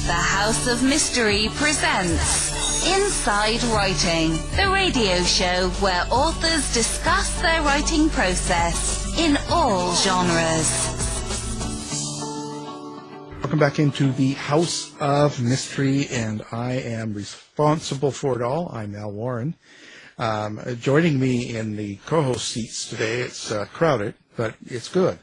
The House of Mystery presents Inside Writing, the radio show where authors discuss their writing process in all genres. Welcome back into the House of Mystery, and I am responsible for it all. I'm Al Warren. Joining me in the co-host seats today, it's crowded, but it's good.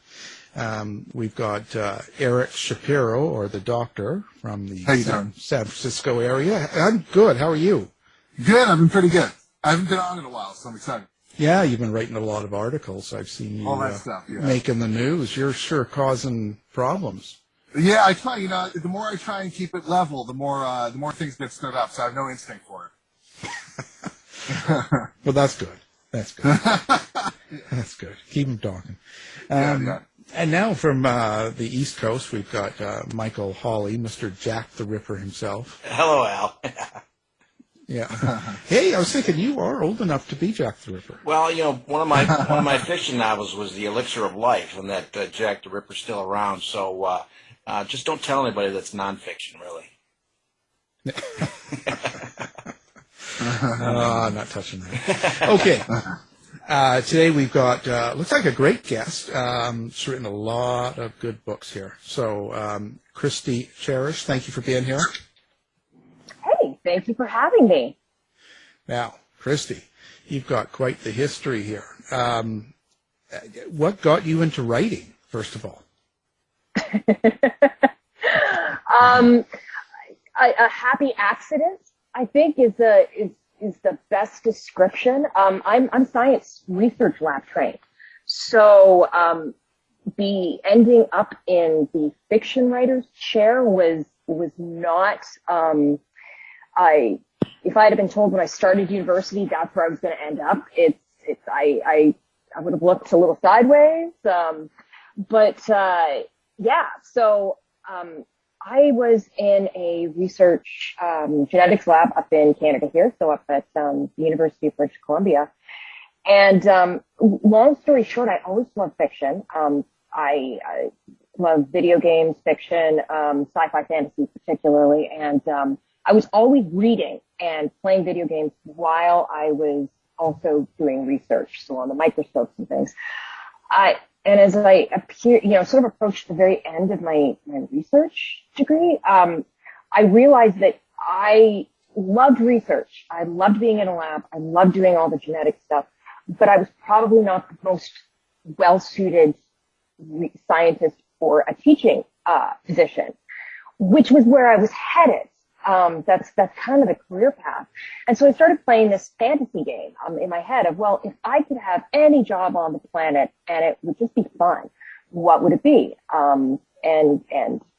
We've got Eric Shapiro, or the Doctor, from the San Francisco area. I'm good. How are you? Good. I've been pretty good. I haven't been on in a while, so I'm excited. Yeah, you've been writing a lot of articles. I've seen you all that stuff, yeah. Making the news. You're sure causing problems. Yeah, I try. The more I try and keep it level, the more things get stirred up. So I have no instinct for it. Well, that's good. That's good. That's good. Keep them talking. Yeah. And now from the East Coast, we've got Michael Hawley, Mr. Jack the Ripper himself. Hello, Al. Yeah. Hey, I was thinking you are old enough to be Jack the Ripper. Well, one of my fiction novels was The Elixir of Life, and that Jack the Ripper's still around. So just don't tell anybody that's nonfiction, really. I'm not touching that. Okay. Today we've got, looks like a great guest. She's written a lot of good books here. So, Kristi, Charish, thank you for being here. Hey, thank you for having me. Now, Kristi, you've got quite the history here. What got you into writing, first of all? A happy accident, I think, is the best description. I'm science research lab trained, so the ending up in the fiction writer's chair was not. If I had been told when I started university that's where I was going to end up, I would have looked a little sideways. So I was in a research genetics lab up in Canada here, so up at the University of British Columbia. And long story short, I always loved fiction. I love video games, fiction, sci-fi fantasy particularly, and I was always reading and playing video games while I was also doing research, so on the microscopes and things. And as I sort of approached the very end of my research degree, I realized that I loved research. I loved being in a lab. I loved doing all the genetic stuff, but I was probably not the most well-suited scientist for a teaching position, which was where I was headed. That's kind of the career path. And so I started playing this fantasy game in my head of, well, if I could have any job on the planet and it would just be fun, what would it be? And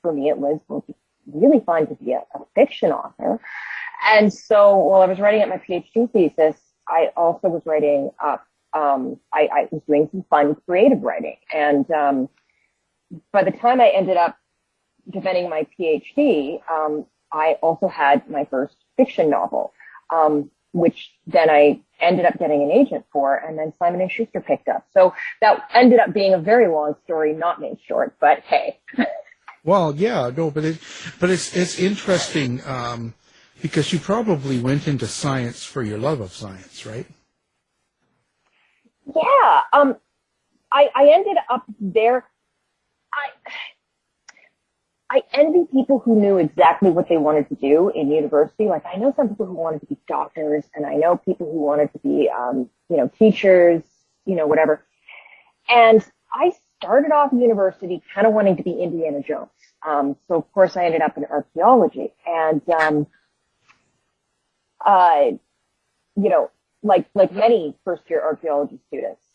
for me, it was really fun to be a fiction author. And so while I was writing up my PhD thesis, I also was writing up, I was doing some fun creative writing. And by the time I ended up defending my PhD, I also had my first fiction novel, which then I ended up getting an agent for, and then Simon & Schuster picked up. So that ended up being a very long story, not made short, but hey. Well, yeah, no, but it's interesting because you probably went into science for your love of science, right? Yeah, I ended up there. I envy people who knew exactly what they wanted to do in university. Like, I know some people who wanted to be doctors, and I know people who wanted to be, teachers, whatever. And I started off university kind of wanting to be Indiana Jones. So of course I ended up in archaeology. And, like many first year archaeology students,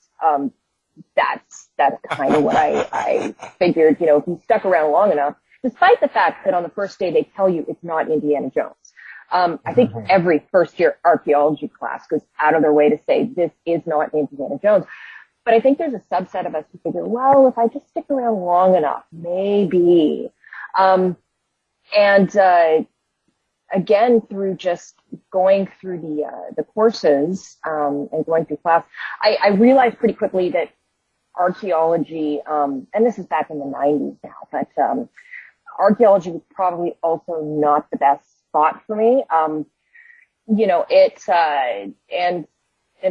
that's kind of what I figured, if you stuck around long enough, despite the fact that on the first day they tell you it's not Indiana Jones. I think every first-year archaeology class goes out of their way to say this is not Indiana Jones. But I think there's a subset of us who figure, well, if I just stick around long enough, maybe. Again, through just going through the courses and going through class, I realized pretty quickly that archaeology, and this is back in the 90s now, but archaeology was probably also not the best spot for me. And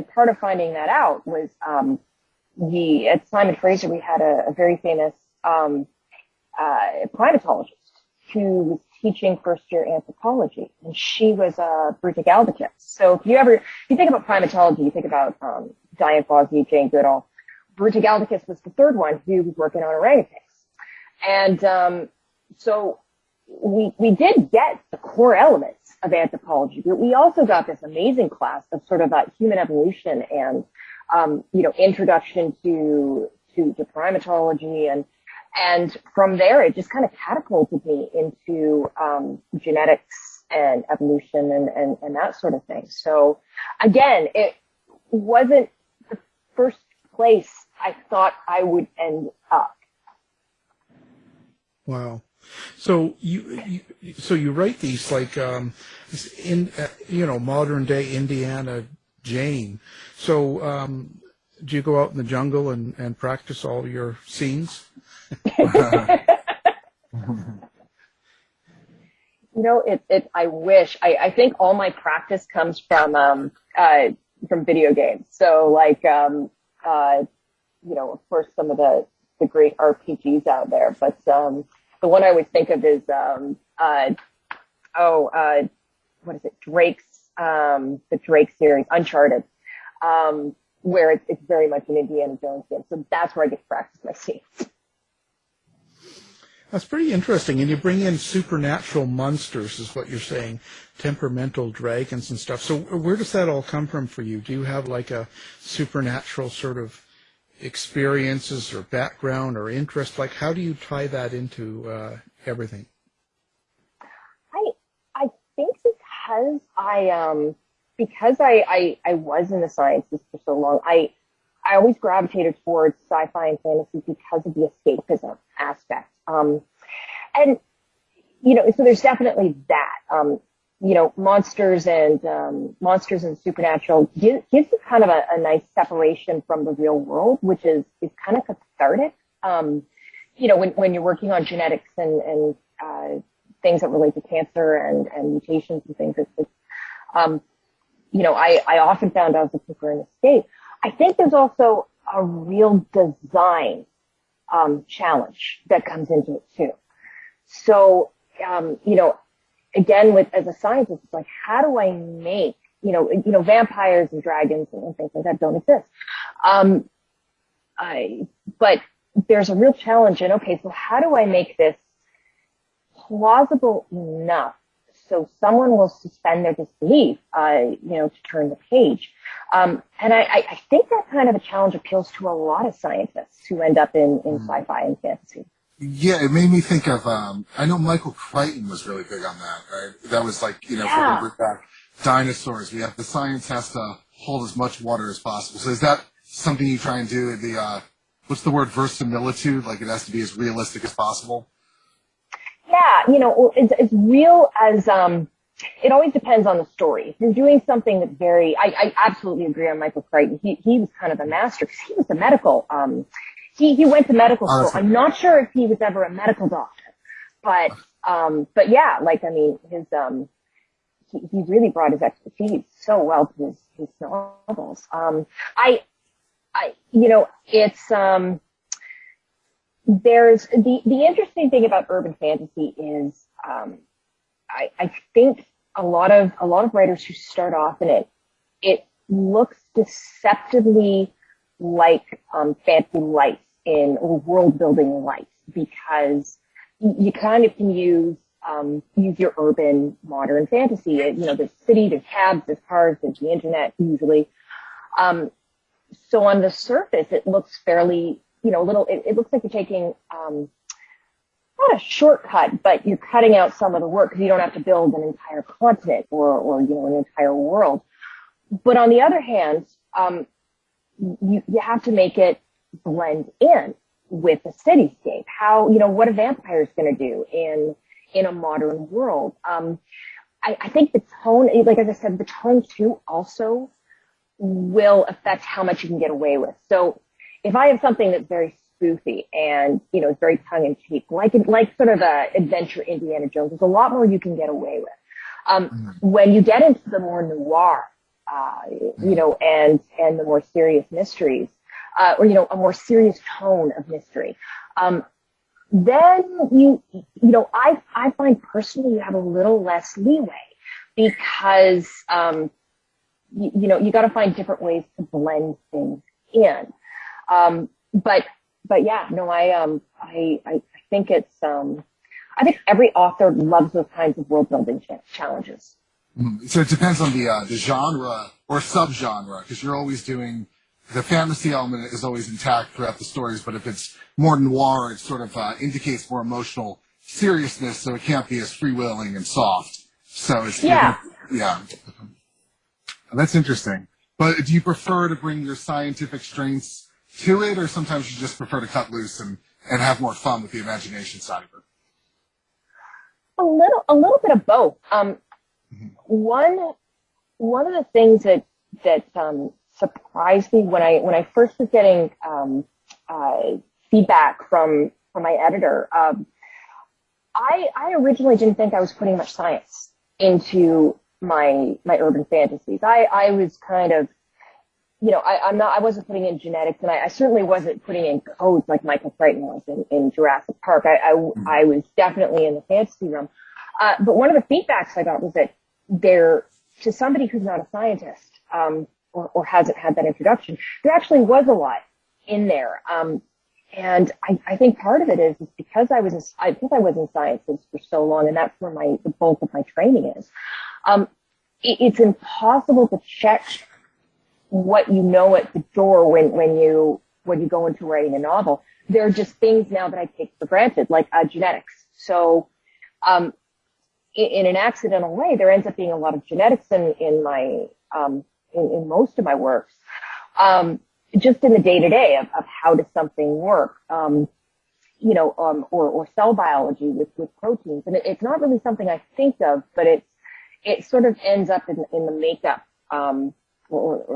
part of finding that out was, at Simon Fraser, we had a very famous, primatologist who was teaching first year anthropology, and she was a Brutagaldicus. So if you think about primatology, you think about, Diane Fawsey, Jane Goodall. Brutagaldicus was the third one who was working on orangutans. And, so we did get the core elements of anthropology, but we also got this amazing class of sort of human evolution and, introduction to primatology. And from there, it just kind of catapulted me into, genetics and evolution and that sort of thing. So again, it wasn't the first place I thought I would end up. Wow. So you write these like in modern day Indiana Jane. So do you go out in the jungle and practice all your scenes? I wish. I think all my practice comes from video games. So like of course some of the great RPGs out there, but the one I always think of is, what is it? The Drake series, Uncharted, where it's very much an Indiana Jones game. So that's where I get to practice my scenes. That's pretty interesting. And you bring in supernatural monsters, is what you're saying, temperamental dragons and stuff. So where does that all come from for you? Do you have like a supernatural sort of experiences or background or interest? Like, how do you tie that into everything? I think because I was in the sciences for so long, I always gravitated towards sci-fi and fantasy because of the escapism aspect. And so there's definitely that. Monsters and supernatural gives you kind of a nice separation from the real world, which is kind of cathartic. When you're working on genetics and things that relate to cancer and mutations and things, I often found I was looking for an escape. I think there's also a real design challenge that comes into it too. So, again, as a scientist, it's like, how do I make, vampires and dragons and things like that don't exist. But there's a real challenge in, okay, so how do I make this plausible enough so someone will suspend their disbelief, to turn the page. And I think that kind of a challenge appeals to a lot of scientists who end up in sci-fi and fantasy. Yeah, it made me think of, I know Michael Crichton was really big on that, right? That was like, if we can bring back dinosaurs, the science has to hold as much water as possible. So is that something you try and do? What's the word, verisimilitude? Like it has to be as realistic as possible? Yeah, as real as, it always depends on the story. If you're doing something that's I absolutely agree on Michael Crichton. He was kind of a master because he was a medical, he went to medical school. I'm not sure if he was ever a medical doctor, but yeah, he really brought his expertise so well to his novels. There's the interesting thing about urban fantasy is, I think a lot of writers who start off in it looks deceptively like fantasy light or world building light, because you kind of can use your urban modern fantasy. There's city, there's cabs, there's cars, there's the internet usually. So on the surface, it looks fairly, it looks like you're taking, not a shortcut, but you're cutting out some of the work because you don't have to build an entire continent or an entire world. But on the other hand, you have to make it blend in with the cityscape. How, what a vampire is going to do in a modern world. I think the tone, like as I said, the tone too also will affect how much you can get away with. So if I have something that's very spoofy and, it's very tongue in cheek, like sort of a adventure Indiana Jones. There's a lot more you can get away with. When you get into the more noir, and the more serious mysteries, or, a more serious tone of mystery, then I find personally you have a little less leeway because, you got to find different ways to blend things in. But yeah, no, I think it's, I think every author loves those kinds of world building challenges. So it depends on the genre or subgenre, because you're always doing the fantasy element is always intact throughout the stories, but if it's more noir, it sort of indicates more emotional seriousness, so it can't be as freewheeling and soft. So it's yeah. That's interesting. But do you prefer to bring your scientific strengths to it, or sometimes you just prefer to cut loose and have more fun with the imagination side of it? A little bit of both. One of the things that surprised me when I first was getting feedback from my editor, I originally didn't think I was putting much science into my urban fantasies. I was kind of, I wasn't putting in genetics, and I certainly wasn't putting in codes like Michael Crichton was in Jurassic Park. I was definitely in the fantasy realm. But one of the feedbacks I got was that to somebody who's not a scientist, or hasn't had that introduction, there actually was a lot in there. And I think part of it is because I was in sciences for so long, and that's where the bulk of my training is. It's impossible to check what you know at the door when you go into writing a novel. There are just things now that I take for granted, like genetics. So, in an accidental way, there ends up being a lot of genetics in my in most of my works, just in the day-to-day of how does something work, or cell biology with proteins. And it's not really something I think of, but it sort of ends up in the makeup, or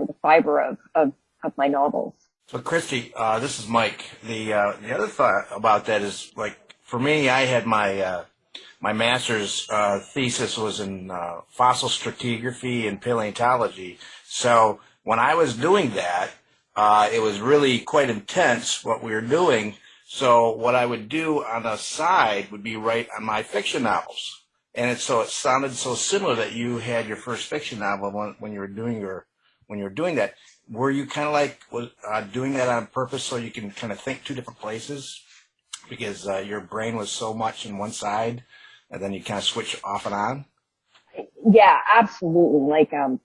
the fiber of my novels. So, Kristi, this is Mike. The other thought about that is, like, for me, I had my master's thesis was in fossil stratigraphy and paleontology. So when I was doing that, it was really quite intense what we were doing. So what I would do on the side would be write on my fiction novels. And it sounded so similar that you had your first fiction novel when you were doing that. Were you kind of like doing that on purpose so you can kind of think two different places? Because your brain was so much in one side, and then you kind of switch off and on? Yeah, absolutely. Like, and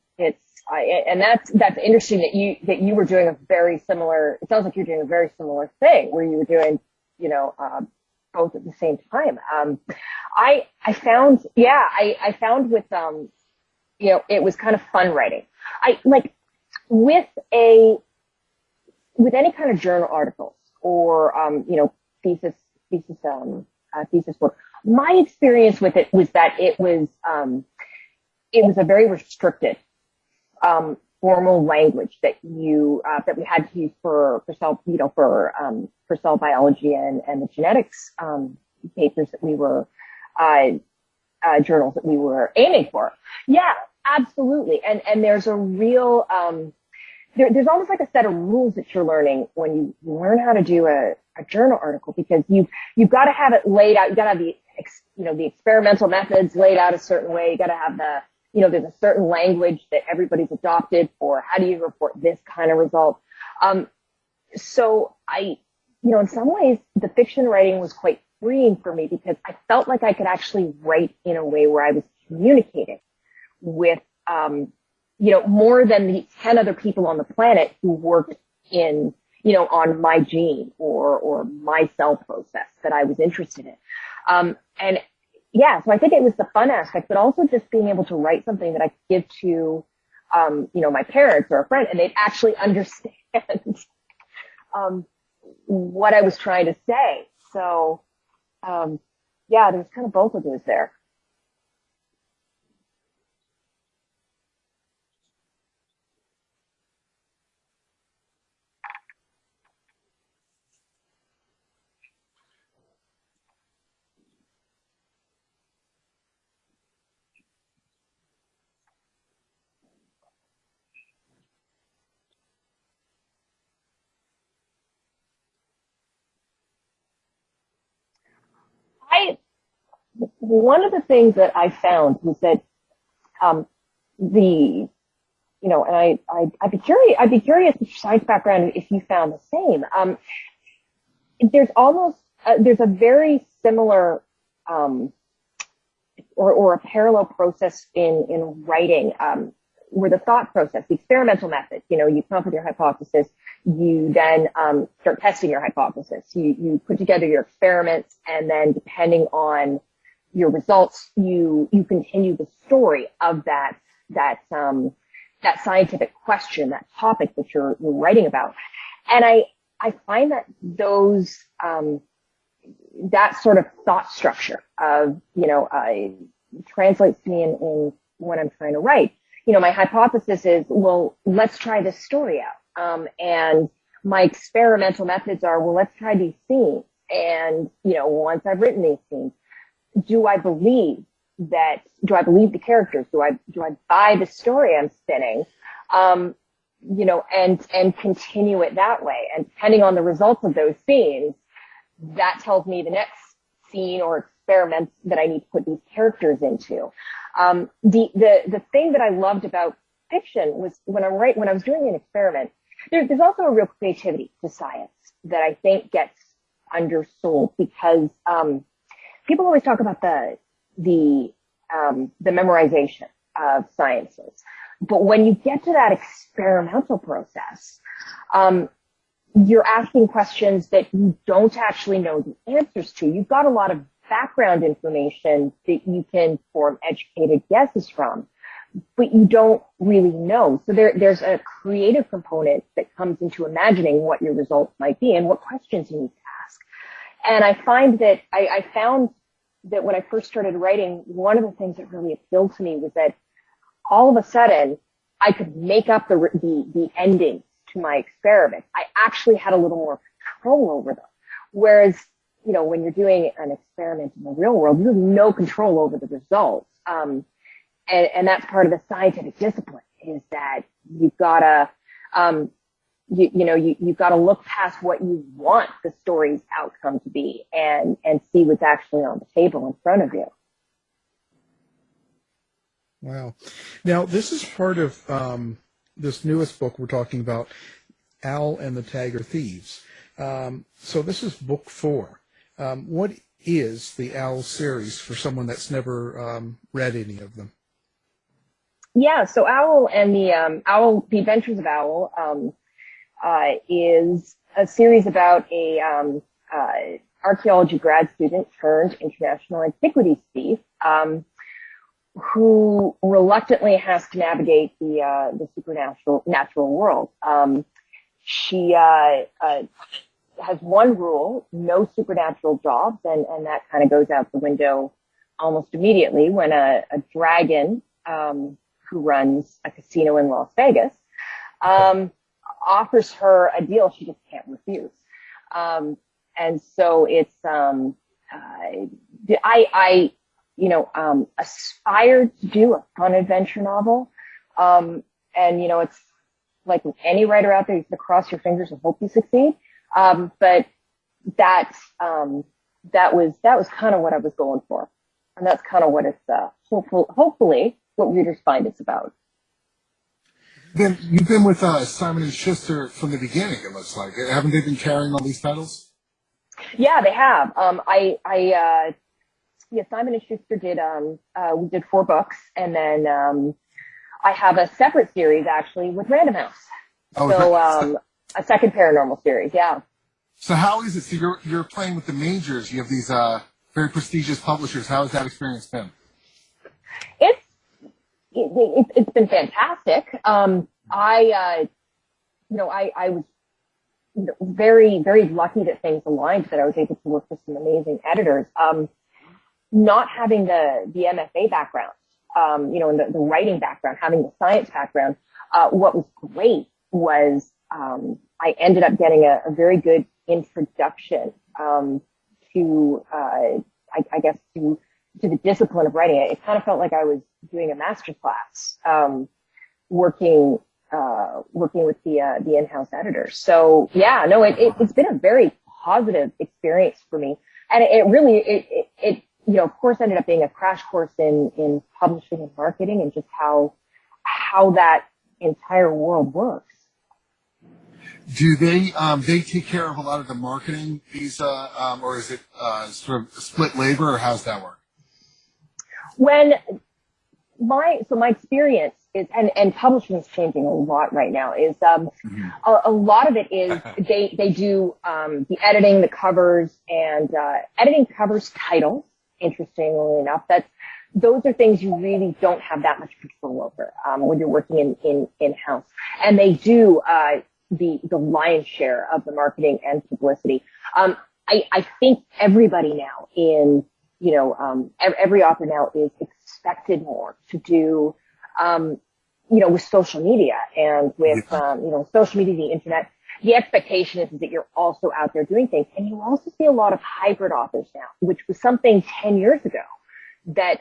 that's interesting that you were doing a very similar, it sounds like you're doing a very similar thing where you were doing, both at the same time. I found with, it was kind of fun writing. With any kind of journal articles or, thesis work, my experience with it was that it was a very restricted, formal language that that we had to use for cell biology and the genetics, papers that we were, journals that we were aiming for. Yeah, absolutely. And there's a real, there's almost like a set of rules that you're learning when you learn how to do a journal article, because you've got to have it laid out. You got to have the experimental methods laid out a certain way. You got to have there's a certain language that everybody's adopted for how do you report this kind of result. So in some ways the fiction writing was quite freeing for me because I felt like I could actually write in a way where I was communicating with, more than the 10 other people on the planet who worked on my gene or my cell process that I was interested in. And yeah, so I think it was the fun aspect, but also just being able to write something that I could give to, my parents or a friend, and they'd actually understand, what I was trying to say. So, there's kind of both of those there. one of the things that I found was that and I'd be curious with your science background if you found the same. There's a very similar or a parallel process in writing, where the thought process, the experimental method, you come up with your hypothesis, you then start testing your hypothesis. You put together your experiments, and then depending on your results, you continue the story of that scientific question, that topic that you're writing about. And I find that that sort of thought structure of, translates to me in when I'm trying to write. My hypothesis is, well, let's try this story out. And my experimental methods are, well, let's try these scenes. And, once I've written these scenes, do I believe the characters? Do I buy the story I'm spinning? And continue it that way. And depending on the results of those scenes, that tells me the next scene or experiment that I need to put these characters into. The thing that I loved about fiction was when I was doing an experiment, there's also a real creativity to science that I think gets undersold, because people always talk about the memorization of sciences. But when you get to that experimental process, you're asking questions that you don't actually know the answers to. You've got a lot of background information that you can form educated guesses from, but you don't really know. So there's a creative component that comes into imagining what your results might be and what questions you need to ask. And I found that when I first started writing, one of the things that really appealed to me was that all of a sudden I could make up the endings to my experiments. I actually had a little more control over them. Whereas, when you're doing an experiment in the real world, you have no control over the results. And that's part of the scientific discipline, is that you've gotta, you've got to look past what you want the story's outcome to be and see what's actually on the table in front of you. Wow. Now, this is part of this newest book we're talking about, Al and the Tiger Thieves. So this is book 4. What is the Owl series for someone that's never read any of them? Yeah, so Owl and the Adventures of Owl is a series about a archaeology grad student turned international antiquities thief who reluctantly has to navigate the natural world. She has one rule: no supernatural jobs, and that kind of goes out the window almost immediately when a dragon who runs a casino in Las Vegas offers her a deal she just can't refuse. And so it's I aspired to do a fun adventure novel, and it's like with any writer out there, you have to cross your fingers and hope you succeed. But that was kind of what I was going for. And that's kind of what it's, hopefully what readers find it's about. Then you've been with Simon and Schuster from the beginning, it looks like. Haven't they been carrying all these titles? Yeah, they have. Simon and Schuster did, we did 4 books, and then, I have a separate series actually with Random House. Oh, so, a second paranormal series, yeah. So how is it? So you're playing with the majors. You have these very prestigious publishers. How has that experience been? It's been fantastic. I was very, very lucky that things aligned, that I was able to work with some amazing editors. Not having the MFA background, and the writing background, having the science background, what was great was I ended up getting a very good introduction to the discipline of writing. It kind of felt like I was doing a master class, working with the in-house editors. So it's been a very positive experience for me, and it really of course, ended up being a crash course in publishing and marketing and just how that entire world works. Do they take care of a lot of the marketing, these, or is it sort of split labor, or how's that work? My experience is, and publishing is changing a lot right now, is a lot of it is they do the editing, the covers, and editing covers, titles. Interestingly enough, those are things you really don't have that much control over when you're working in house, and they do the lion's share of the marketing and publicity. I think everybody now every author now is expected more to do, with social media and with, social media, the internet. The expectation is that you're also out there doing things. And you also see a lot of hybrid authors now, which was something 10 years ago that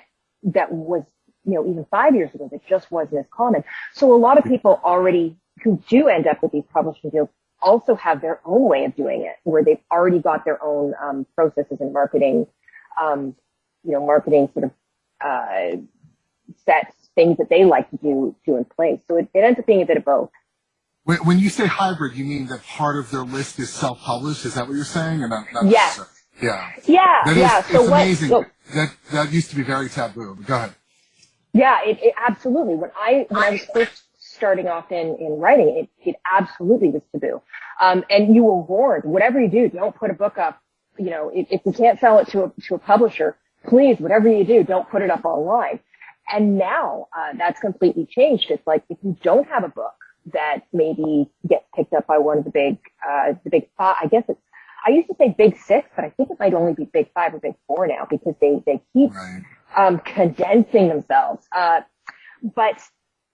was, even 5 years ago, that just wasn't as common. So a lot of people already who do end up with these publishing deals also have their own way of doing it, where they've already got their own processes and marketing, marketing sort of sets, things that they like to do in place. So it ends up being a bit of both. When you say hybrid, you mean that part of their list is self-published? Is that what you're saying? Or not yes. Yeah. Yeah. It's amazing. That used to be very taboo. But go ahead. Yeah, it absolutely. When I was first starting off in writing, it absolutely was taboo. And you were warned, whatever you do, don't put a book up. If you can't sell it to a publisher, please, whatever you do, don't put it up online. And now that's completely changed. It's like if you don't have a book that maybe gets picked up by one of the big five, I used to say big six, but I think it might only be big five or big four now because they keep condensing themselves. But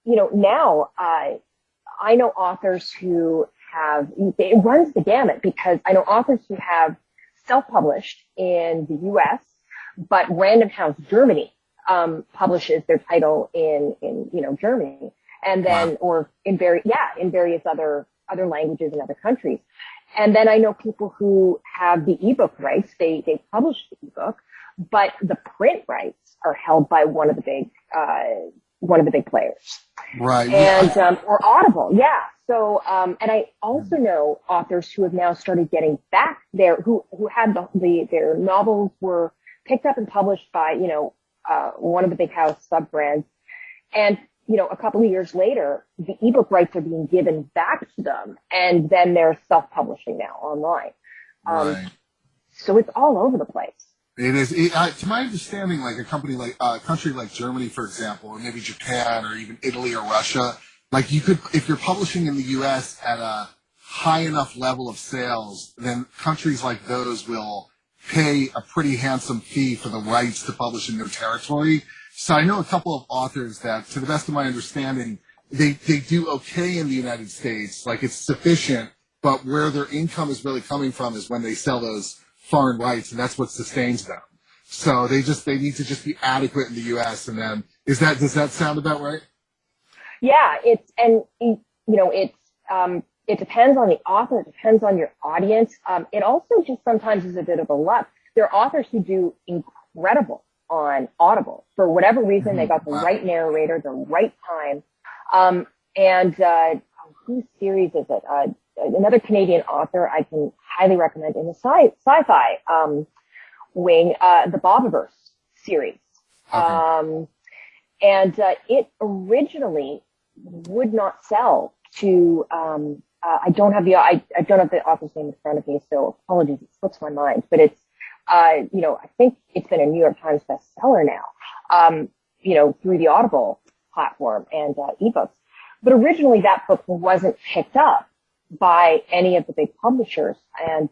now I know authors who it runs the gamut, because I know authors who have self-published in the U.S., but Random House Germany publishes their title in Germany, and then or in various other languages in other countries. And then I know people who have the ebook rights. They publish the ebook, but the print rights are held by one of the big players. Right. And or Audible. Yeah. So and I also know authors who have now started getting back who had their novels were picked up and published by one of the big house sub brands, and a couple of years later, the ebook rights are being given back to them, and then they're self-publishing now online. So it's all over the place. It is. To my understanding, like a country like Germany, for example, or maybe Japan, or even Italy or Russia, like you could, if you're publishing in the U.S. at a high enough level of sales, then countries like those will pay a pretty handsome fee for the rights to publish in their territory. So I know a couple of authors that, to the best of my understanding, they do okay in the United States, like it's sufficient, but where their income is really coming from is when they sell those foreign rights, and that's what sustains them. So they need to just be adequate in the U.S. And then does that sound about right? Yeah, it depends on the author, it depends on your audience. It also just sometimes is a bit of a luck. There are authors who do incredible on Audible. For whatever reason, they got the right narrator, the right time. Whose series is it? Another Canadian author I can highly recommend in the sci-fi wing, the Bobiverse series. Okay. It originally would not sell to, I don't have the author's name in front of me, so apologies, it slips my mind, but it's, I think it's been a New York Times bestseller now, through the Audible platform and ebooks. But originally that book wasn't picked up by any of the big publishers, and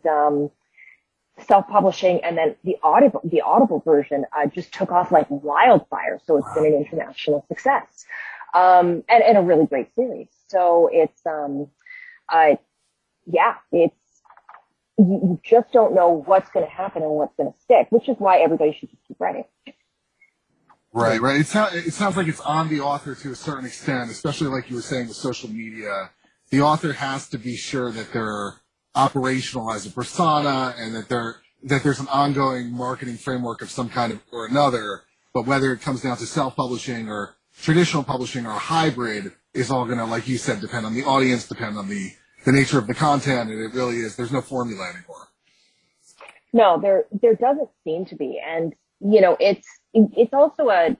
self-publishing, and then the Audible version just took off like wildfire. So it's been an international success, and a really great series. So it's you just don't know what's going to happen and what's going to stick, which is why everybody should just keep writing. Right. It sounds like it's on the author to a certain extent, especially like you were saying with social media. The author has to be sure that they're operational as a persona, and that that there's an ongoing marketing framework of some kind of or another, but whether it comes down to self-publishing or traditional publishing or hybrid is all going to, like you said, depend on the audience, depend on the nature of the content, and it really is, there's no formula anymore. No, there doesn't seem to be. And, you know, it's also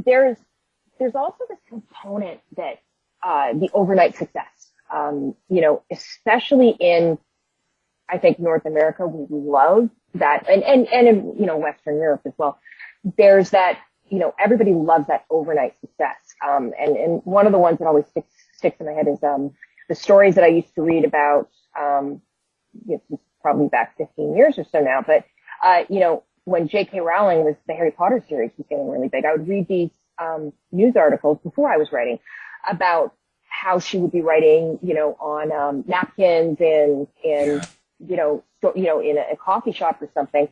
there's also this component that, the overnight success, you know, especially in, I think, North America, we love that, and in, you know, Western Europe as well. There's that, you know, everybody loves that overnight success. And one of the ones that always sticks in my head is, the stories that I used to read about, it's probably back 15 years or so now, but, you know, when J.K. Rowling was, the Harry Potter series was getting really big, I would read these, news articles before I was writing about how she would be writing, you know, on, napkins and, you know, in a coffee shop or something,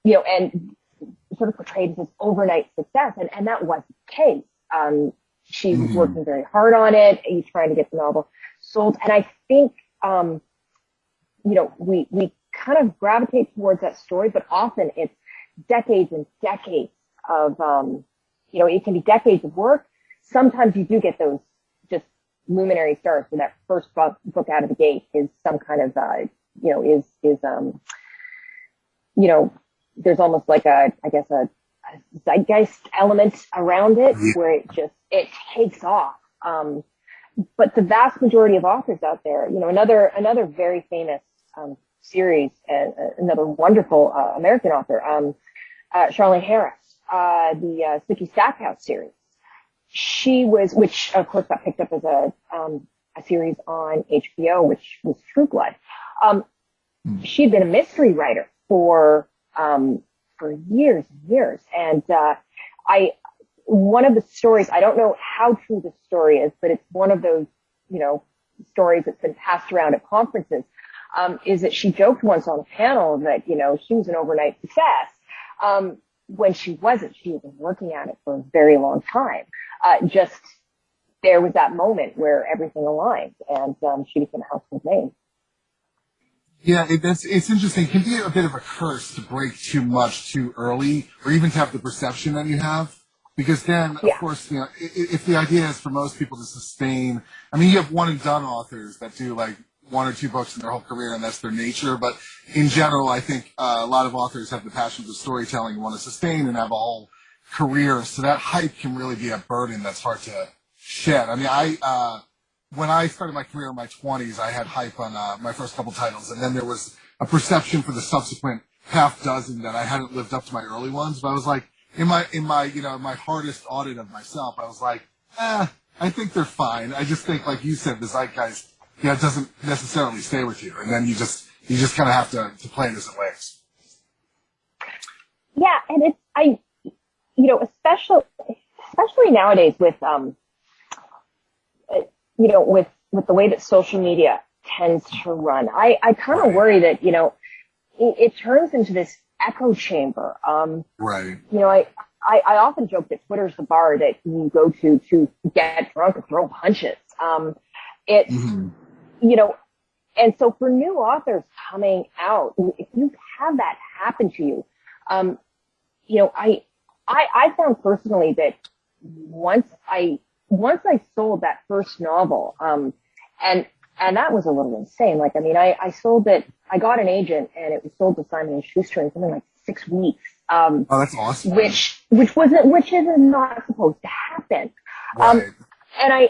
you know, and sort of portrayed as this overnight success. And that wasn't the case. She was working very hard on it. He's trying to get the novel sold. And I think, you know, we kind of gravitate towards that story, but often it's decades and decades of, you know, it can be decades of work. Sometimes you do get those just luminary stars where that first book out of the gate is some kind of, you know, is you know, there's almost like a zeitgeist element around it where it takes off. But the vast majority of authors out there, you know, another very famous, series, another wonderful, American author, Charlene Harris, the Sticky Stackhouse series. Which of course got picked up as a series on HBO, which was True Blood. She'd been a mystery writer for years and years. And, one of the stories, I don't know how true this story is, but it's one of those, you know, stories that's been passed around at conferences, is that she joked once on a panel that, you know, she was an overnight success. When she wasn't, she had been working at it for a very long time. Just there was that moment where everything aligned and, she became a household name. Yeah, it's interesting. It can be a bit of a curse to break too much too early, or even to have the perception that you have. Because then, of course, you know, if the idea is for most people to sustain, I mean, you have one and done authors that do like one or two books in their whole career, and that's their nature. But in general, I think a lot of authors have the passion for storytelling and want to sustain and have a whole career. So that hype can really be a burden that's hard to shed. I mean, when I started my career in my 20s, I had hype on my first couple titles, and then there was a perception for the subsequent half dozen that I hadn't lived up to my early ones. But I was like, in my you know, my hardest audit of myself, I was like, I think they're fine. I just think, like you said, the zeitgeist, you know, it doesn't necessarily stay with you, and then you just kind of have to play it as it lays. Yeah, and you know, especially nowadays with you know, with the way that social media tends to run, I kind of worry that, you know, it turns into this echo chamber. Right. You know, I often joke that Twitter's the bar that you go to get drunk and throw punches. It's, you know, and so for new authors coming out, if you have that happen to you, you know, I found personally that once I sold that first novel, and that was a little insane. Like, I mean, I sold it, I got an agent and it was sold to Simon & Schuster in something like 6 weeks. Oh, that's awesome. Which is not supposed to happen. Right. And I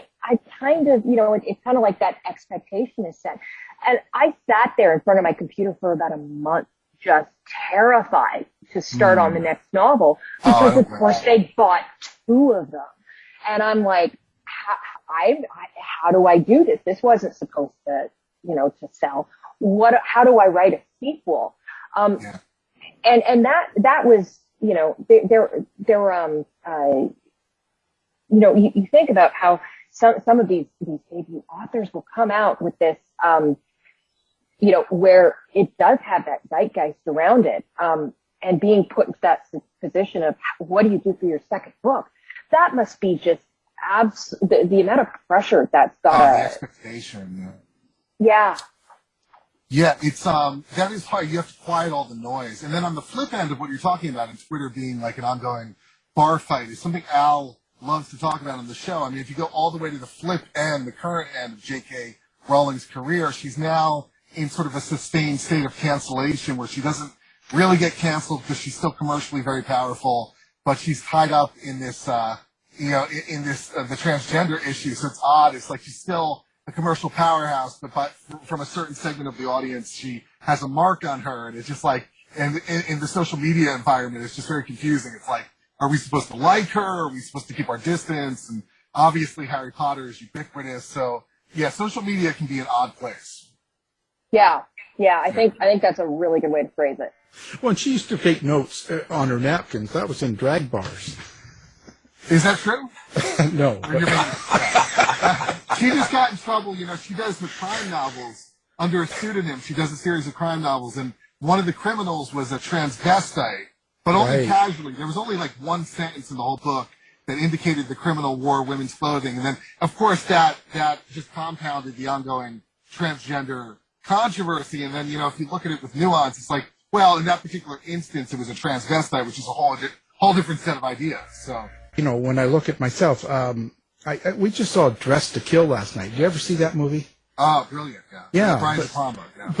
kind of, you know, it's kind of like that expectation is set. And I sat there in front of my computer for about a month, just terrified to start on the next novel, because of course they bought 2 of them. And I'm like, how do I do this? This wasn't supposed to, you know, to sell. How do I write a sequel? And that was, you know, there were, you know, you think about how some of these debut authors will come out with this, you know, where it does have that zeitgeist around it, and being put into that position of what do you do for your second book? That must be just the amount of pressure that's got. The expectation. Yeah. Yeah, it's that is hard. You have to quiet all the noise. And then on the flip end of what you're talking about, and Twitter being like an ongoing bar fight, is something Al loves to talk about on the show. I mean, if you go all the way to the flip end, the current end of J.K. Rowling's career, she's now in sort of a sustained state of cancellation where she doesn't really get canceled because she's still commercially very powerful, but she's tied up in this, in this the transgender issue. So it's odd. It's like she's still a commercial powerhouse, but from a certain segment of the audience, she has a mark on her, and it's just like, and in the social media environment, it's just very confusing. It's like, are we supposed to like her? Are we supposed to keep our distance? And obviously, Harry Potter is ubiquitous, so yeah, social media can be an odd place. Yeah, I think that's a really good way to phrase it. Well, and she used to take notes on her napkins. That was in drag bars. Is that true? No. She just got in trouble. She does the crime novels under a pseudonym. She does a series of crime novels, and one of the criminals was a transvestite, but only casually. There was only like one sentence in the whole book that indicated the criminal wore women's clothing. And then, of course, that just compounded the ongoing transgender controversy. And then, if you look at it with nuance, it's like, well, in that particular instance, it was a transvestite, which is a whole different set of ideas. So, when I look at myself, we just saw Dressed to Kill last night. Did you ever see that movie? Oh, brilliant! Yeah. Yeah. Brian De Palma. Yeah.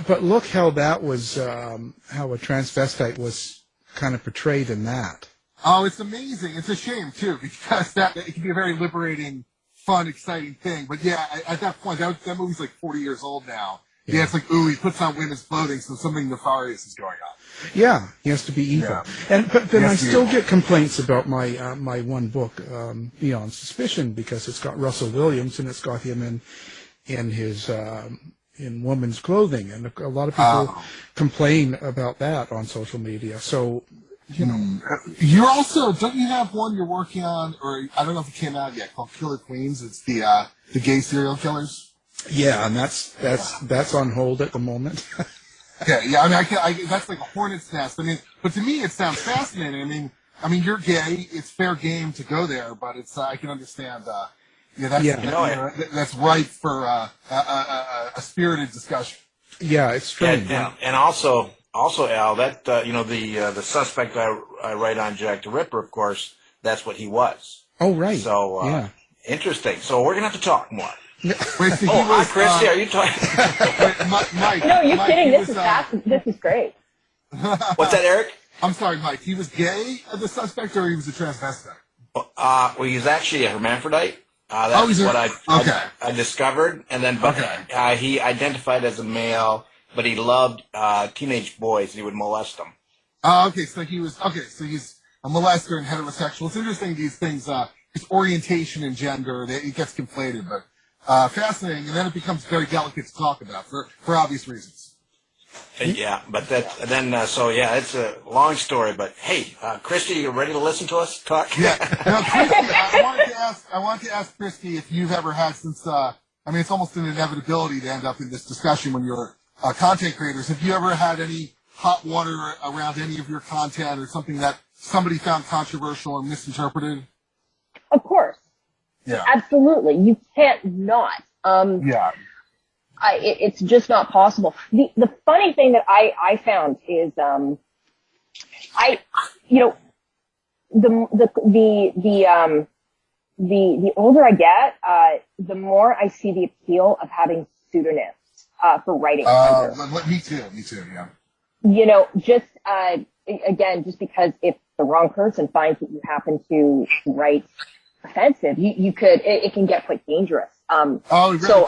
But look how that was how a transvestite was kind of portrayed in that. Oh, it's amazing. It's a shame too, because it can be a very liberating, fun, exciting thing. But yeah, at that point, that movie's like 40 years old now. Yeah, it's like, ooh, he puts on women's clothing, so something nefarious is going on. Yeah, he has to be evil. Yeah. But then I still get complaints about my my one book, Beyond Suspicion, because it's got Russell Williams and it's got him in his in woman's clothing, and a lot of people complain about that on social media. So, you're also, don't you have one you're working on, or I don't know if it came out yet, called Killer Queens? It's the gay serial killers. Yeah, and that's on hold at the moment. Yeah. I mean, that's like a hornet's nest. I mean, but to me, it sounds fascinating. I mean, you're gay. It's fair game to go there, but it's I can understand. That's ripe for a spirited discussion. Yeah, it's strange. And also, Al, that the suspect I write on, Jack the Ripper, of course, that's what he was. Oh, right. So interesting. So we're gonna have to talk more. Wait, so Kristi, are you talking? Mike, no, you're Mike, kidding. This is great. What's that, Eric? I'm sorry, Mike. He was gay, the suspect, or he was a transvestite? Well, he's actually a hermaphrodite. That's what I discovered, and then he identified as a male, but he loved teenage boys. He would molest them. Okay, so he's a molester and heterosexual. It's interesting, these things, his orientation and gender, it gets conflated, but fascinating, and then it becomes very delicate to talk about for obvious reasons. Yeah, but it's a long story, but hey, Kristi, you ready to listen to us talk? Yeah. Now, Kristi, I wanted to ask Kristi if you've ever had, since, it's almost an inevitability to end up in this discussion when you're content creators. Have you ever had any hot water around any of your content or something that somebody found controversial or misinterpreted? Of course. Yeah. Absolutely. You can't not. It's just not possible. The funny thing that I found is, the older I get, the more I see the appeal of having pseudonyms, for writing. Me too, yeah. Just because if the wrong person finds that you happen to write offensive, it can get quite dangerous. Really? So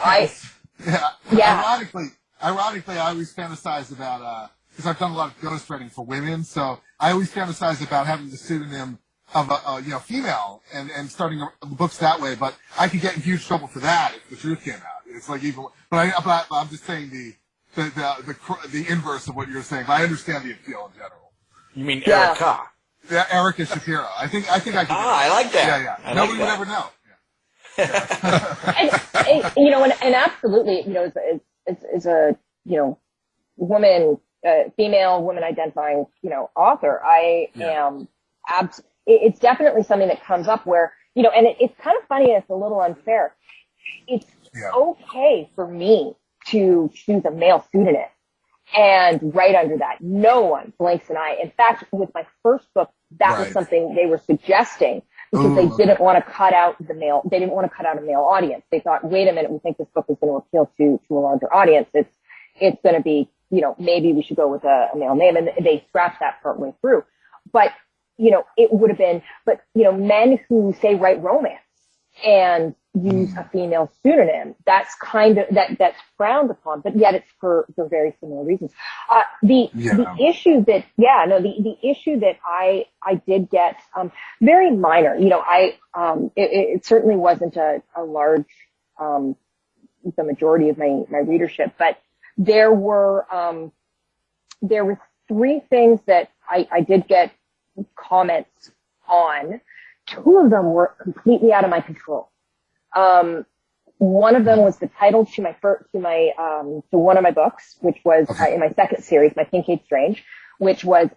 Ironically, I always fantasize about, because I've done a lot of ghostwriting for women, so I always fantasize about having the pseudonym of a female and starting books that way, but I could get in huge trouble for that if the truth came out. It's like but I'm just saying the inverse of what you're saying, but I understand the appeal in general. You mean Erica? Yeah, Erica Shapiro. I think I could. I like that. Yeah. Nobody would ever know. and absolutely, as a woman, female woman identifying, author, I am it's definitely something that comes up where, and it's kind of funny and it's a little unfair. It's okay for me to choose a male pseudonym and write under that. No one blinks an eye. In fact, with my first book, that was something they were suggesting because they didn't want to cut out the male. They didn't want to cut out a male audience. They thought, wait a minute, we think this book is going to appeal to a larger audience. It's going to be, maybe we should go with a male name. And they scratched that part way through. But, it would have been, men who say write romance and use a female pseudonym, that's kind of, that's frowned upon, but yet it's for very similar reasons. The issue that, the issue that I did get, very minor, it certainly wasn't a large, the majority of my readership, but there were 3 things that I did get comments on. 2 of them were completely out of my control. One of them was the title to one of my books, which was in my second series, my Kincaid Strange, which was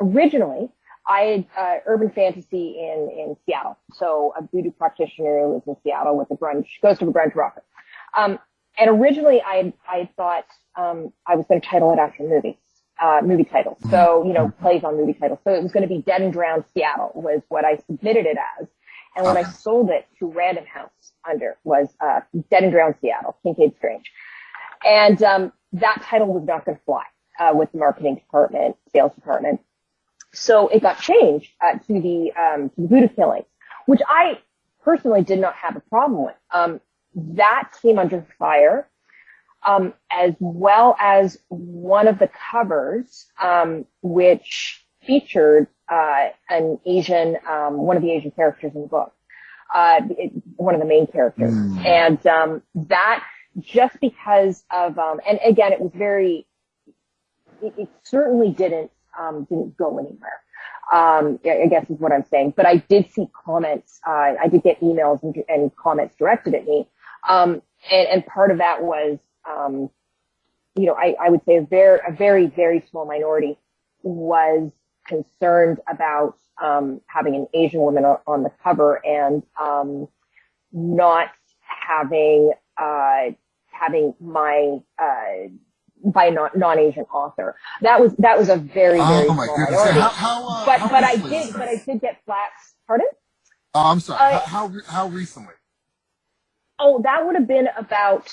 originally I had urban fantasy in Seattle. So a voodoo practitioner who lives in Seattle with goes to a grunge rocker. And originally I had thought I was going to title it after movie titles. So, plays on movie titles. So it was going to be Dead and Drowned Seattle was what I submitted it as. And when I sold it to Random House was Dead and Drowned Seattle, Kincaid Strange. And that title was not going to fly with the marketing department, sales department. So it got changed to the voodoo killings, which I personally did not have a problem with. That came under fire, as well as one of the covers, which featured an Asian, one of the Asian characters in the book, one of the main characters. And that just because of, and again, it was it certainly didn't go anywhere. I guess is what I'm saying. But I did see comments, I did get emails and comments directed at me. And part of that was, I would say a very, very small minority was concerned about having an Asian woman on the cover and not having my by a non-Asian author. That was a very very small minority. But I did get flack. Pardon? Oh, I'm sorry. How recently? Oh, that would have been about.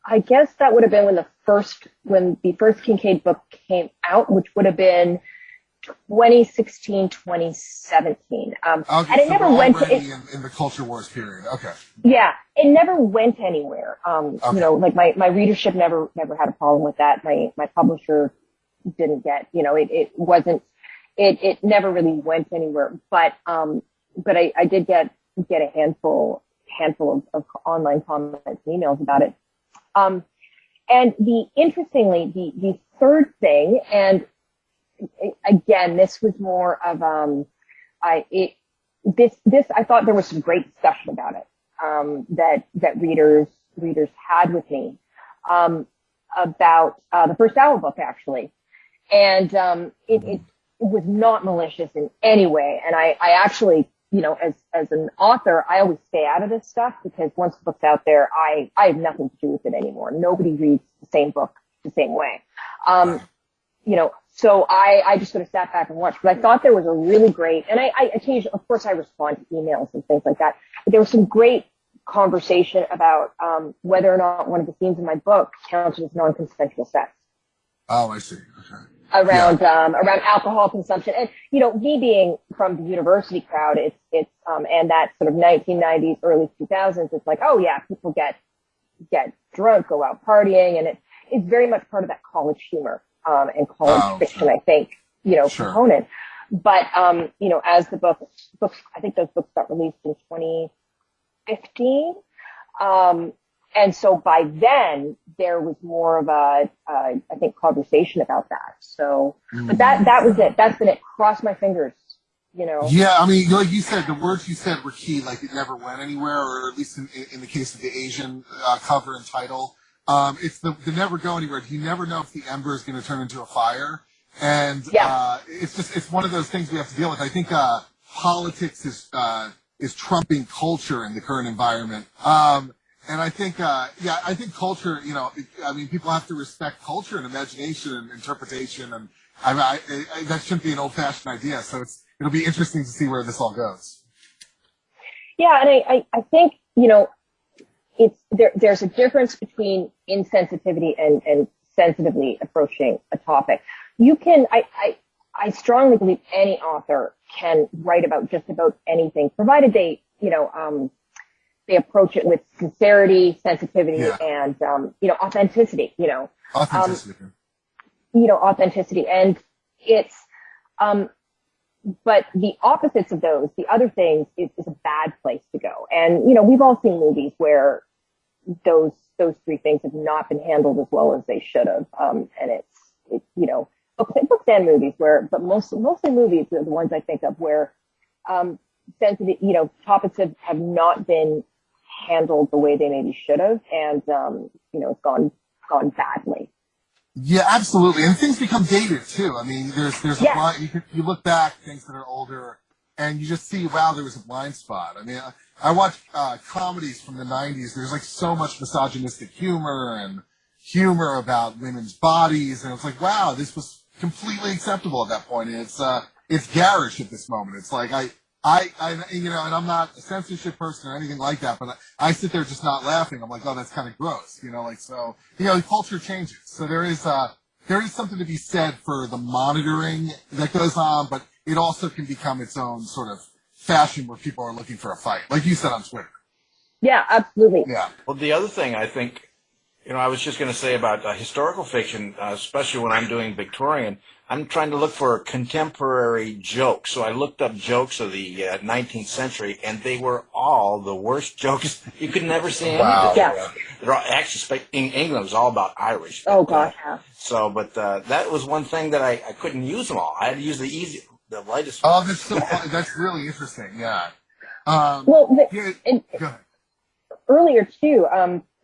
I guess that would have been when the first Kincaid book came out, which would have been 2016, 2017. Okay, and it never went in the culture wars period. Okay. Yeah, it never went anywhere. Like my readership never had a problem with that. My publisher didn't get, it never really went anywhere. But I did get a handful of online comments and emails about it. And interestingly, the third thing, and again, this was more of, I thought there was some great discussion about it, that readers had with me, about, the first Owl book, actually. And, it was not malicious in any way. And I actually, as an author, I always stay out of this stuff because once the book's out there, I have nothing to do with it anymore. Nobody reads the same book the same way. So I just sort of sat back and watched, but I thought there was a really great, and I occasionally, of course I respond to emails and things like that, but there was some great conversation about, whether or not one of the themes in my book counted as non-consensual sex. Oh, I see. Okay. Around alcohol consumption. And, me being from the university crowd, it's and that sort of 1990s, early 2000s, it's like, oh yeah, people get drunk, go out partying, and it's very much part of that college humor, and college fiction, I think, component. But, as the books, I think those books got released in 2015. And so by then there was more of I think conversation about that. So, but that was it. That's been it. Cross my fingers, Yeah, I mean, like you said, the words you said were key. Like it never went anywhere, or at least in the case of the Asian cover and title, it's the never go anywhere. You never know if the ember is going to turn into a fire, and it's one of those things we have to deal with. I think politics is trumping culture in the current environment. And I think, I think culture, people have to respect culture and imagination and interpretation. And that shouldn't be an old-fashioned idea. So it'll be interesting to see where this all goes. Yeah, and I think, there's a difference between insensitivity and sensitively approaching a topic. I strongly believe any author can write about just about anything, provided they approach it with sincerity, sensitivity, and, authenticity, Authenticity. Authenticity. And it's, but the opposites of those, the other things, is a bad place to go. And, we've all seen movies where those three things have not been handled as well as they should have. And it's books and movies but mostly movies are the ones I think of where, sensitive, topics have not been handled the way they maybe should have. And, it's gone badly. Yeah, absolutely. And things become dated too. I mean, there's a blind, you look back, things that are older, and you just see, wow, there was a blind spot. I mean, I watch comedies from the 90s. There's like so much misogynistic humor and humor about women's bodies, and it's like, wow, this was completely acceptable at that point. And it's garish at this moment. It's like and I'm not a censorship person or anything like that, but I sit there just not laughing. I'm like, oh, that's kind of gross, culture changes. So there is something to be said for the monitoring that goes on, but it also can become its own sort of fashion where people are looking for a fight, like you said on Twitter. Yeah, absolutely. Yeah. Well, the other thing I think, I was just going to say about historical fiction, especially when I'm doing Victorian, I'm trying to look for contemporary jokes. So I looked up jokes of the 19th century, and they were all the worst jokes. You could never see any of them. Yeah. They're all, actually, in England, it was all about Irish. Oh, gosh, yeah. So, but that was one thing that I couldn't use them all. I had to use the lightest one. Oh, that's so funny. That's really interesting. Yeah. Go ahead. Earlier too,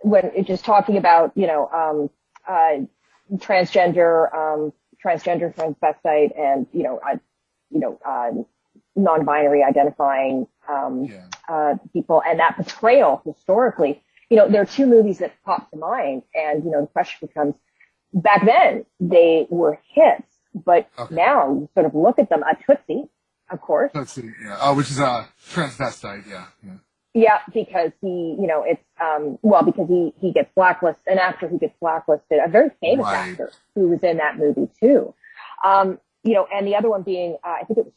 when it just talking about transgender, transvestite, and non-binary identifying people, and that portrayal historically. There are two movies that pop to mind, and the question becomes: back then they were hits. But now you sort of look at them. Tootsie, of course. Tootsie, yeah. Oh, which is a transvestite, yeah. Yeah, because because he gets blacklisted, an actor who gets blacklisted, a very famous actor who was in that movie too. And the other one being, I think it was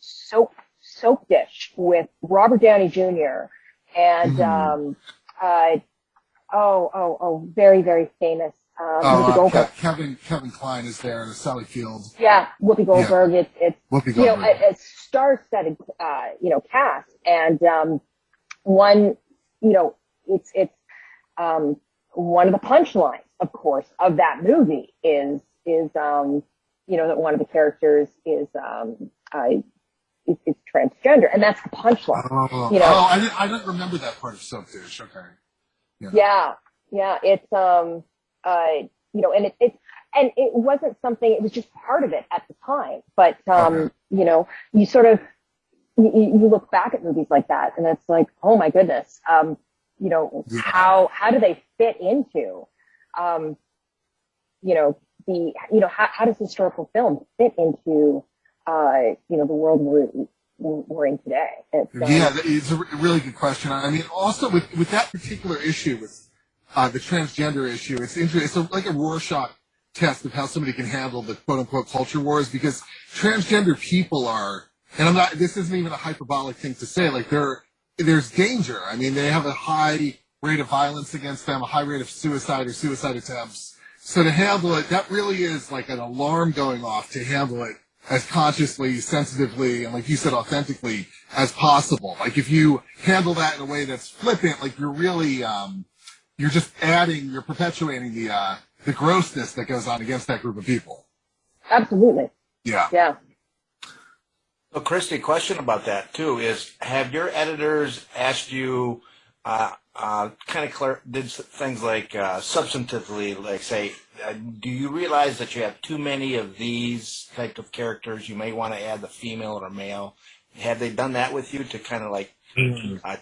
Soap Dish with Robert Downey Jr. and very, very famous. Kevin Kline is there, and Sally Fields. Yeah, Whoopi Goldberg. Yeah. It's Whoopi Goldberg. A star-studded cast, and one it's one of the punchlines, of course, of that movie is that one of the characters is transgender, and that's the punchline. I didn't remember that part of Soap Dish. Okay. Yeah. It's and it wasn't something. It was just part of it at the time. But you sort of you look back at movies like that, and it's like, oh my goodness, how do they fit into, how does historical film fit into, the world we're in today? It's a really good question. I mean, also with that particular issue, with the transgender issue, it's interesting. It's like a Rorschach test of how somebody can handle the quote-unquote culture wars, because transgender people are, and this isn't even a hyperbolic thing to say, like there's danger. I mean, they have a high rate of violence against them, a high rate of suicide or suicide attempts. So to handle it, that really is like an alarm going off, to handle it as consciously, sensitively, and like you said, authentically as possible. Like if you handle that in a way that's flippant, like you're really, you're just you're perpetuating the grossness that goes on against that group of people. Absolutely. Yeah. Yeah. So, Kristi, question about that too is: have your editors asked you, did things like substantively, like say, do you realize that you have too many of these type of characters? You may want to add the female or male. Have they done that with you to kind of like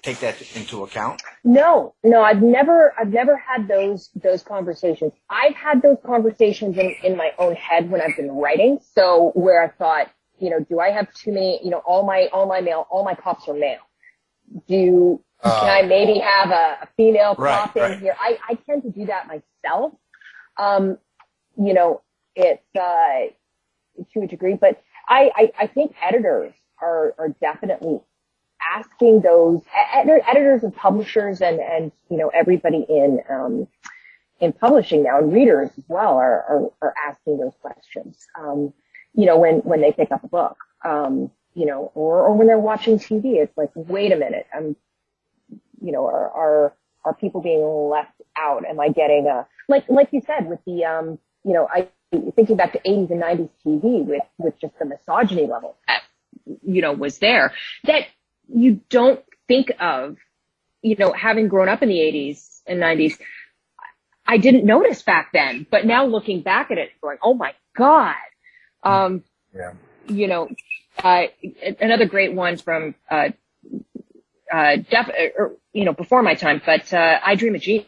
take that into account? No, I've never had those conversations. I've had those conversations in my own head when I've been writing. So where I thought, do I have too many, all my cops are male. Can I maybe have a female cop in here? I tend to do that myself. It's to a degree, but I think editors are definitely asking those editors and publishers and everybody in publishing now, and readers as well are asking those questions. When they pick up a book, or when they're watching TV, it's like, wait a minute, are people being left out? Am I getting like you said with the thinking back to 80s and 90s TV with just the misogyny level that was there, that you don't think of, having grown up in the 80s and 90s, I didn't notice back then, but now looking back at it, going, oh my God. Another great one from, before my time, but, I Dream of Jeannie.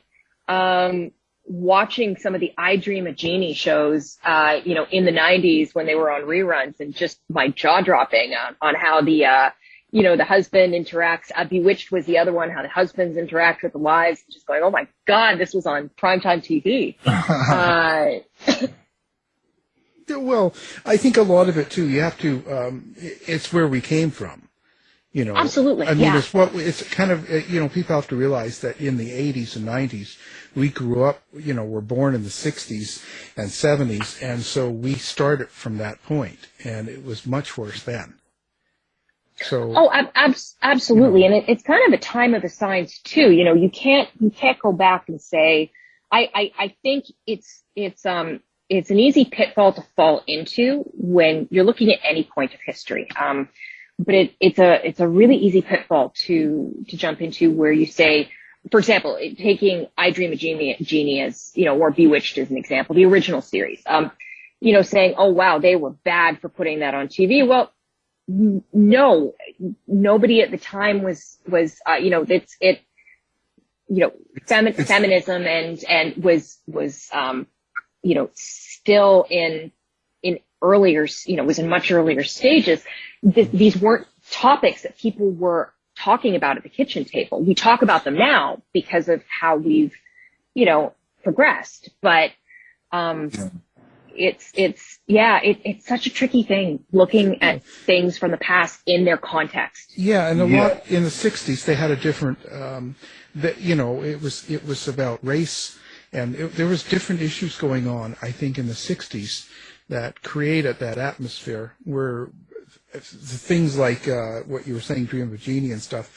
Watching some of the I Dream of Jeannie shows, in the 90s when they were on reruns, and just my jaw dropping on how the husband interacts. Bewitched was the other one, how the husbands interact with the wives. Just going, oh my God, this was on primetime TV. Well, I think a lot of it too, you have to, it's where we came from. Absolutely. I mean, it's kind of, people have to realize that in the 80s and 90s, we grew up, we're born in the 60s and 70s, and so we started from that point, and it was much worse then. So. Absolutely. And it's kind of a time of the signs too. You can't go back and say, I think it's an easy pitfall to fall into when you're looking at any point of history. But it's a really easy pitfall to jump into, where you say, for example, taking I Dream of Jeannie as, or Bewitched as an example, the original series, saying, oh wow, they were bad for putting that on TV. Well, no, nobody at the time was, feminism and was, still in earlier, was in much earlier stages. These weren't topics that people were talking about at the kitchen table. We talk about them now because of how we've, progressed, but, it's such a tricky thing looking at things from the past in their context. Yeah. And a lot in the 60s, they had a different, it was about race, and there was different issues going on, I think, in the 60s that created that atmosphere where the things like what you were saying, Dream of Jeannie and stuff,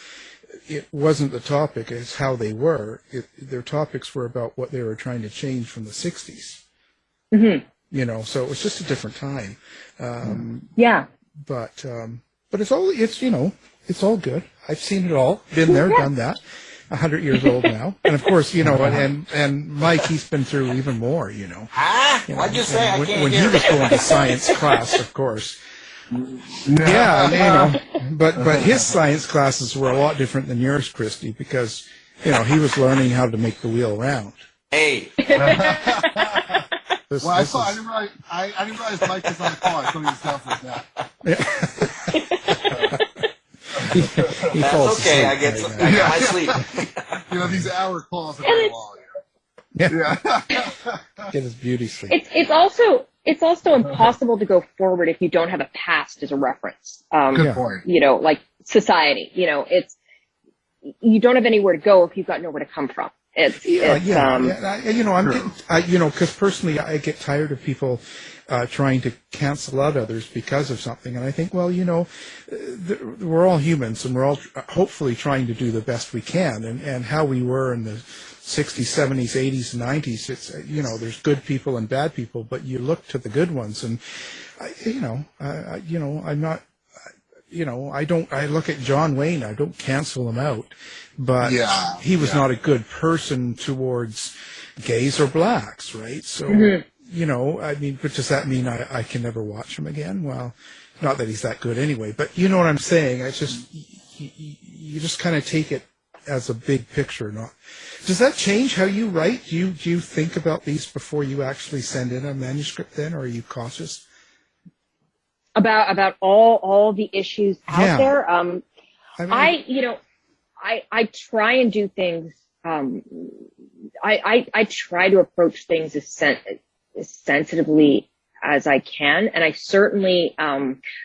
it wasn't the topic, it's how they were. Their topics were about what they were trying to change from the 60s. Mm-hmm. So it was just a different time. But it's all good. I've seen it all, been there, done that. 100 years old now, and of course, and Mike, he's been through even more. What'd you say? I can't when hear he was going to science class, of course. Yeah, but his science classes were a lot different than yours, Kristi, because he was learning how to make the wheel round. Hey. I didn't realize Mike was on the call. I thought he was down for that. He falls okay. asleep, I get my sleep. These hour calls are very long. Yeah. Get his beauty sleep. It's also impossible to go forward if you don't have a past as a reference. Good point. Like society. You don't have anywhere to go if you've got nowhere to come from. Because personally, I get tired of people trying to cancel out others because of something, and I think, well, we're all humans, and we're all hopefully trying to do the best we can, and how we were in the 60s, 70s, 80s, and 90s. It's there's good people and bad people, but you look to the good ones, and I'm not. I look at John Wayne, I don't cancel him out, but he was not a good person towards gays or blacks, right? So, but does that mean I can never watch him again? Well, not that he's that good anyway, but you know what I'm saying? It's just, you just kind of take it as a big picture. Does that change how you write? Do you think about these before you actually send in a manuscript then, or are you cautious? About all the issues out there. I try and do things. I try to approach things as sensitively as I can, and I certainly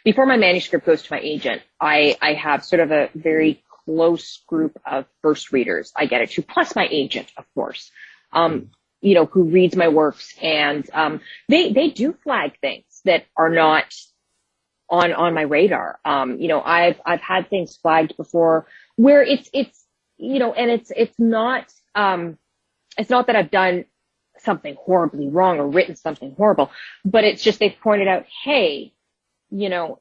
before my manuscript goes to my agent, I have sort of a very close group of first readers I get it to, plus my agent, of course, who reads my works, and they do flag things that are not on my radar. I've had things flagged before where it's not that I've done something horribly wrong or written something horrible, but it's just they've pointed out, hey,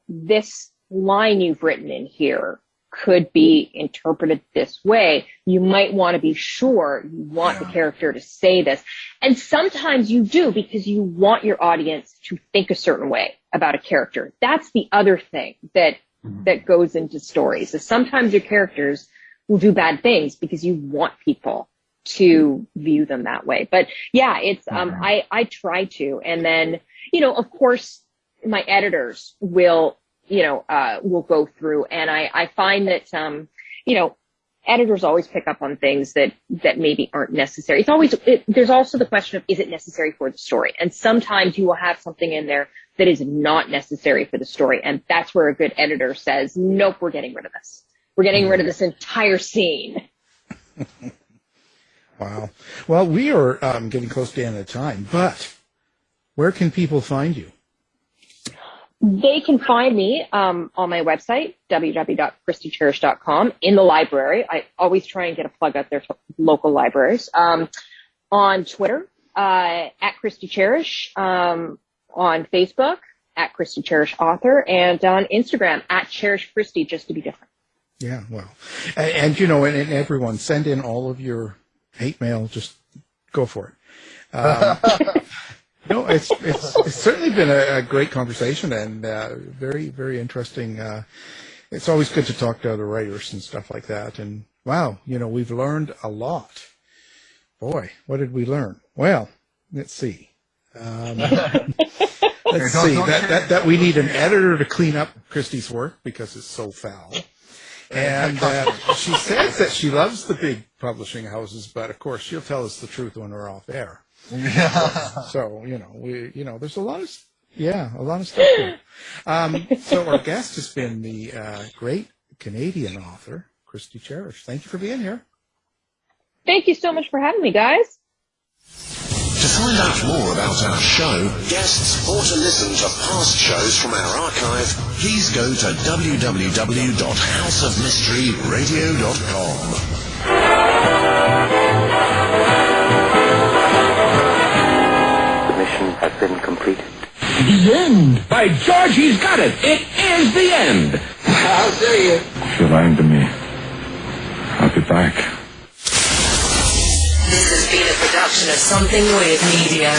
this line you've written in here could be interpreted this way. You might want to be sure you want the character to say this. And sometimes you do, because you want your audience to think a certain way about a character. That's the other thing that goes into stories, is sometimes your characters will do bad things because you want people to view them that way. But yeah, it's I try to, and then of course my editors will go through, and I find that editors always pick up on things that maybe aren't necessary. There's also the question of, is it necessary for the story? And sometimes you will have something in there that is not necessary for the story, and that's where a good editor says, nope, we're getting rid of this. We're getting rid of this entire scene. Wow. Well, we are getting close to the end of the time, but where can people find you? They can find me on my website, www.kristicharish.com, in the library. I always try and get a plug out there to local libraries. On Twitter, at Kristi Charish, on Facebook, at Kristi Charish Author, and on Instagram, at Cherish Kristi, just to be different. Yeah, well, and and everyone, send in all of your hate mail. Just go for it. It's certainly been a great conversation, and very, very interesting. It's always good to talk to other writers and stuff like that. And wow, we've learned a lot. Boy, what did we learn? Well, let's see. Let's see that we need an editor to clean up Kristi's work because it's so foul. And she says that she loves the big publishing houses, but of course she'll tell us the truth when we're off air. So there's a lot of stuff here. So our guest has been the great Canadian author Kristi Charish. Thank you for being here. Thank you so much for having me, guys. To find out more about our show, guests, or to listen to past shows from our archive, please go to www.houseofmysteryradio.com. The mission has been completed. The end! By George, he's got it! It is the end! How dare you? If you're lying to me, I'll be back. This has been a production of Something Weird Media.